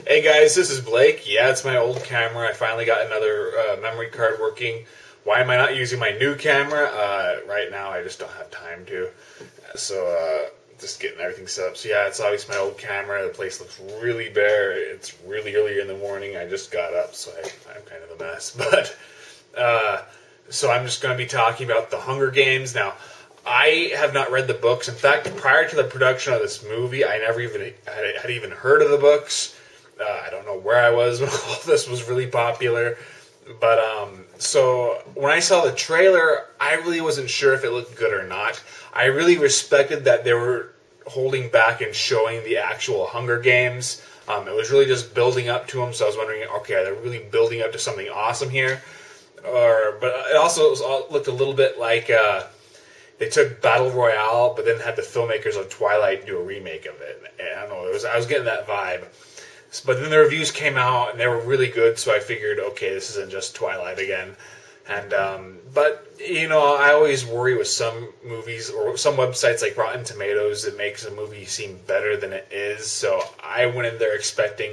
Hey guys, this is Blake. Yeah, it's my old camera. I finally got another memory card working. Why am I not using my new camera? Right now I just don't have time to. So, just getting everything set up. So yeah, it's obviously my old camera. The place looks really bare. It's really early in the morning. I just got up, so I'm kind of a mess. So I'm just going to be talking about The Hunger Games. Now, I have not read the books. In fact, prior to the production of this movie, I never even had even heard of the books. I don't know where I was when all this was really popular. But, so when I saw the trailer, I really wasn't sure if it looked good or not. I really respected that they were holding back and showing the actual Hunger Games. It was really just building up to them, so I was wondering, okay, are they really building up to something awesome here? But it also looked a little bit like they took Battle Royale, but then had the filmmakers of Twilight do a remake of it. And I don't know, I was getting that vibe. But then the reviews came out, and they were really good, so I figured, okay, this isn't just Twilight again. And but, you know, I always worry with some movies, or some websites like Rotten Tomatoes, it makes a movie seem better than it is. So I went in there expecting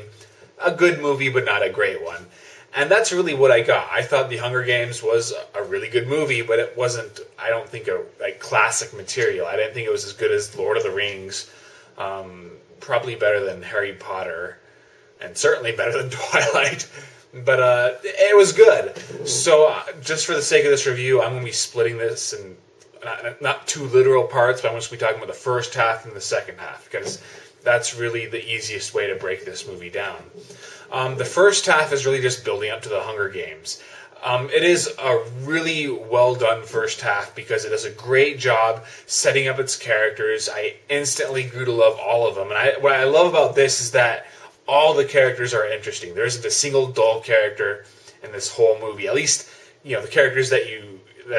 a good movie, but not a great one. And that's really what I got. I thought The Hunger Games was a really good movie, but it wasn't, I don't think, like classic material. I didn't think it was as good as Lord of the Rings. Probably better than Harry Potter. And certainly better than Twilight. But it was good. So just for the sake of this review, I'm going to be splitting this in not two literal parts, but I'm just going to be talking about the first half and the second half, because that's really the easiest way to break this movie down. The first half is really just building up to the Hunger Games. It is a really well done first half because it does a great job setting up its characters. I instantly grew to love all of them. And what I love about this is that all the characters are interesting. There isn't a single dull character in this whole movie. At least, you know, the characters that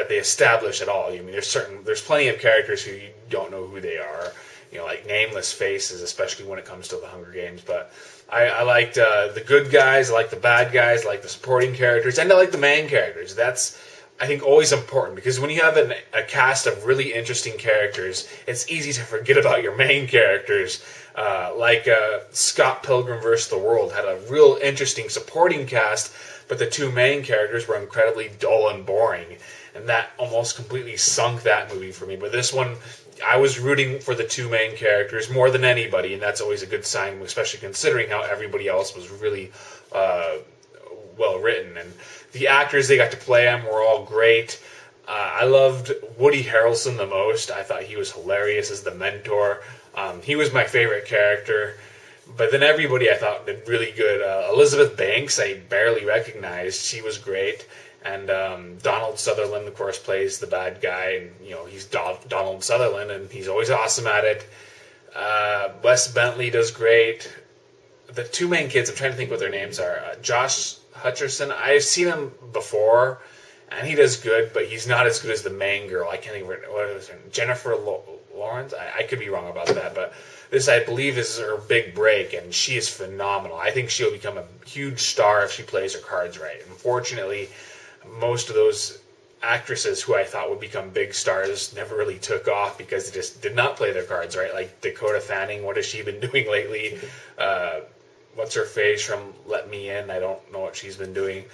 they establish at all. I mean, there's plenty of characters who you don't know who they are. You know, like nameless faces, especially when it comes to the Hunger Games. But I liked the good guys, I like the bad guys, I like the supporting characters, and I like the main characters. That's, I think, always important, because when you have a cast of really interesting characters, it's easy to forget about your main characters. Like Scott Pilgrim vs. the World had a real interesting supporting cast, but the two main characters were incredibly dull and boring, and that almost completely sunk that movie for me. But this one, I was rooting for the two main characters more than anybody, and that's always a good sign, especially considering how everybody else was really well written. And the actors they got to play them were all great. I loved Woody Harrelson the most. I thought he was hilarious as the mentor. He was my favorite character. But then everybody I thought did really good. Elizabeth Banks I barely recognized. She was great. And Donald Sutherland, of course, plays the bad guy. And, you know, he's Donald Sutherland, and he's always awesome at it. Wes Bentley does great. The two main kids, I'm trying to think what their names are. Josh Hutcherson, I've seen him before, and he does good, but he's not as good as the main girl. I can't even remember what it was. Jennifer Lawrence? I could be wrong about that, but this, I believe, is her big break, and she is phenomenal. I think she'll become a huge star if she plays her cards right. Unfortunately, most of those actresses who I thought would become big stars never really took off because they just did not play their cards right. Like Dakota Fanning, what has she been doing lately? What's her face from Let Me In? I don't know what she's been doing.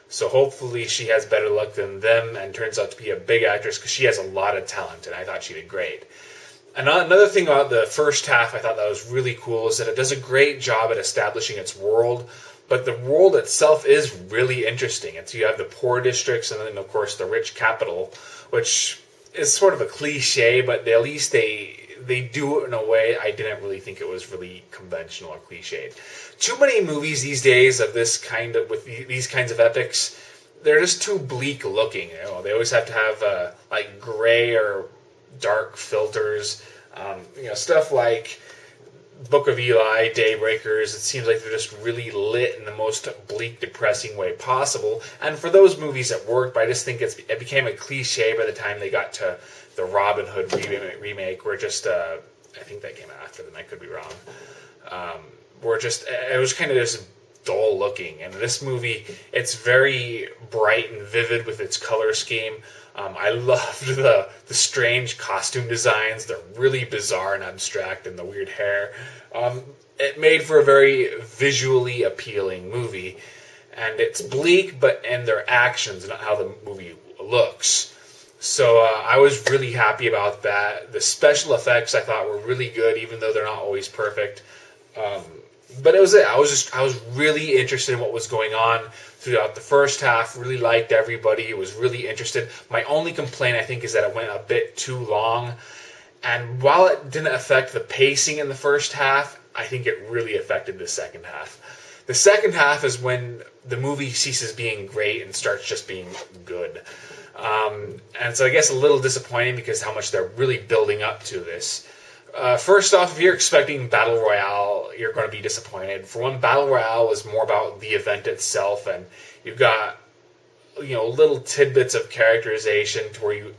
So hopefully she has better luck than them and turns out to be a big actress, because she has a lot of talent, and I thought she did great. Another thing about the first half I thought that was really cool is that it does a great job at establishing its world, but the world itself is really interesting. You have the poor districts and then, of course, the rich capital, which is sort of a cliche, but at least they do it in a way I didn't really think it was really conventional or cliched. Too many movies these days of this kind of, with these kinds of epics, they're just too bleak looking. You know, they always have to have like gray or dark filters. You know, stuff like Book of Eli, Daybreakers, it seems like they're just really lit in the most bleak, depressing way possible. And for those movies it worked, but I just think it became a cliche by the time they got to the Robin Hood remake, where just, I think that came after them, I could be wrong, it was kind of just dull looking. And this movie, it's very bright and vivid with its color scheme. I loved the strange costume designs. They're really bizarre and abstract, and the weird hair. It made for a very visually appealing movie. And it's bleak, but in their actions, not how the movie looks. So I was really happy about that. The special effects I thought were really good, even though they're not always perfect. But it was it. I was really interested in what was going on throughout the first half. Really liked everybody. Was really interested. My only complaint, I think, is that it went a bit too long. And while it didn't affect the pacing in the first half, I think it really affected the second half. The second half is when the movie ceases being great and starts just being good. And so I guess a little disappointing because how much they're really building up to this. First off, if you're expecting Battle Royale, you're going to be disappointed. For one, Battle Royale was more about the event itself, and you've got, little tidbits of characterization to where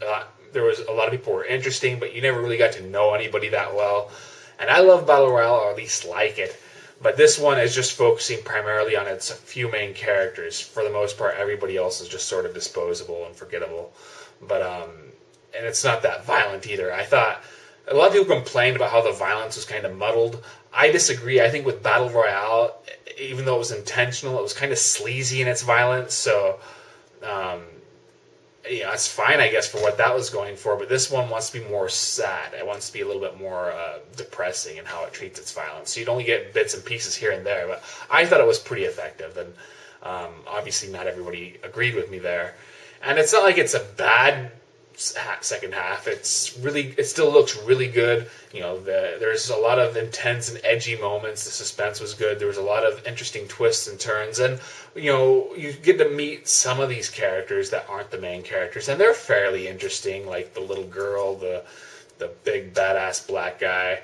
there was a lot of people who were interesting, but you never really got to know anybody that well. And I love Battle Royale, or at least like it. But this one is just focusing primarily on its few main characters. For the most part, everybody else is just sort of disposable and forgettable. But and it's not that violent either. I thought a lot of people complained about how the violence was kind of muddled. I disagree. I think with Battle Royale, even though it was intentional, it was kind of sleazy in its violence. So, it's fine, I guess, for what that was going for. But this one wants to be more sad. It wants to be a little bit more depressing in how it treats its violence. So you'd only get bits and pieces here and there. But I thought it was pretty effective. And obviously not everybody agreed with me there. And it's not like it's a bad second half. It still looks really good. There's a lot of intense and edgy moments. The suspense was good. There was a lot of interesting twists and turns, and you get to meet some of these characters that aren't the main characters, and they're fairly interesting, like the little girl, the big badass black guy.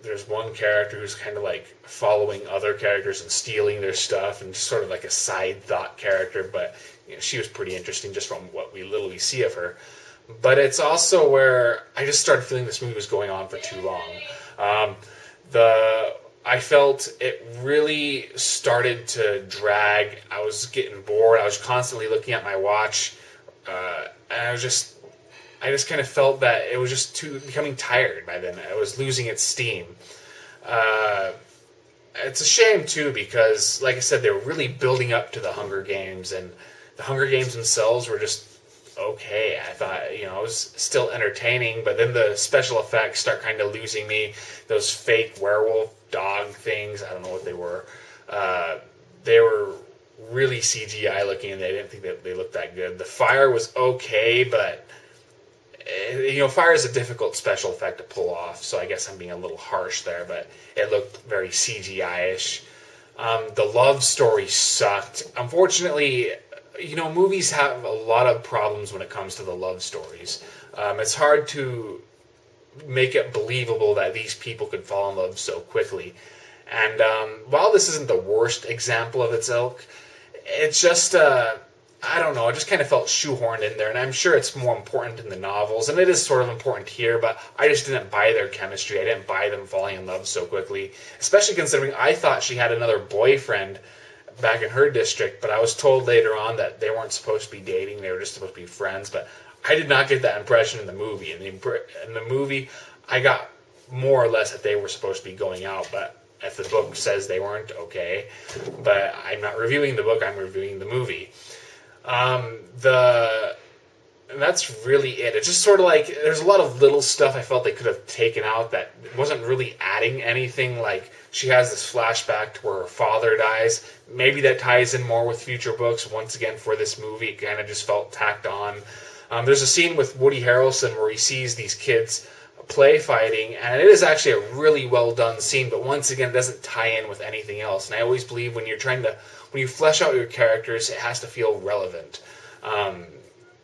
There's one character who's kind of like following other characters and stealing their stuff, and sort of like a side thought character, but she was pretty interesting just from what we see of her. But it's also where I just started feeling this movie was going on for too long. I felt it really started to drag. I was getting bored. I was constantly looking at my watch, and I just kind of felt that it was just becoming tired by then. It was losing its steam. It's a shame too because, like I said, they were really building up to the Hunger Games, and the Hunger Games themselves were just okay. I thought, it was still entertaining, but then the special effects start kind of losing me. Those fake werewolf dog things, I don't know what they were. They were really CGI looking, and I didn't think that they looked that good. The fire was okay, but fire is a difficult special effect to pull off, so I guess I'm being a little harsh there, but it looked very CGI-ish. The love story sucked. Unfortunately, movies have a lot of problems when it comes to the love stories. It's hard to make it believable that these people could fall in love so quickly. And while this isn't the worst example of its ilk, it's just, I don't know, it just kind of felt shoehorned in there. And I'm sure it's more important in the novels, and it is sort of important here, but I just didn't buy their chemistry. I didn't buy them falling in love so quickly, especially considering I thought she had another boyfriend back in her district, but I was told later on that they weren't supposed to be dating, they were just supposed to be friends, but I did not get that impression in the movie. In the movie, I got more or less that they were supposed to be going out, but if the book says they weren't, okay. But I'm not reviewing the book, I'm reviewing the movie. And that's really it. It's just sort of like, there's a lot of little stuff I felt they could have taken out that wasn't really adding anything. Like, she has this flashback to where her father dies. Maybe that ties in more with future books. Once again, for this movie, it kind of just felt tacked on. There's a scene with Woody Harrelson where he sees these kids play fighting, and it is actually a really well done scene, but once again, it doesn't tie in with anything else. And I always believe when you flesh out your characters, it has to feel relevant.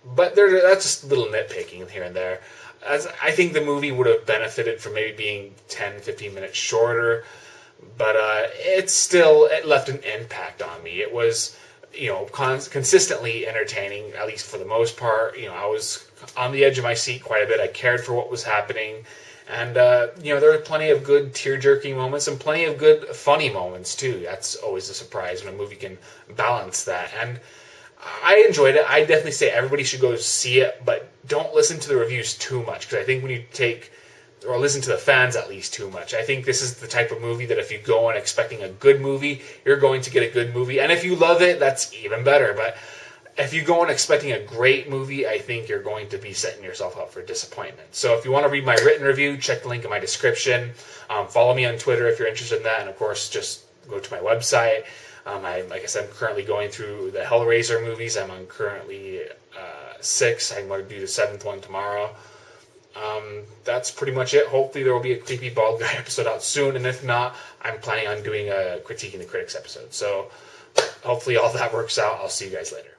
But that's just a little nitpicking here and there. I think the movie would have benefited from maybe being 10, 15 minutes shorter, but it left an impact on me. It was, consistently entertaining, at least for the most part. I was on the edge of my seat quite a bit. I cared for what was happening, And, there are plenty of good tear-jerking moments and plenty of good funny moments, too. That's always a surprise when a movie can balance that. And I enjoyed it. I definitely say everybody should go see it, but don't listen to the reviews too much, because I think when you or listen to the fans at least too much. I think this is the type of movie that if you go in expecting a good movie, you're going to get a good movie. And if you love it, that's even better. But if you go in expecting a great movie, I think you're going to be setting yourself up for disappointment. So if you want to read my written review, check the link in my description. Follow me on Twitter if you're interested in that. And of course, just go to my website. Like I said, I'm currently going through the Hellraiser movies. I'm on currently 6. I'm going to do the 7th one tomorrow. That's pretty much it. Hopefully there will be a Creepy Bald Guy episode out soon, and if not, I'm planning on doing a Critiquing the Critics episode. So hopefully all that works out. I'll see you guys later.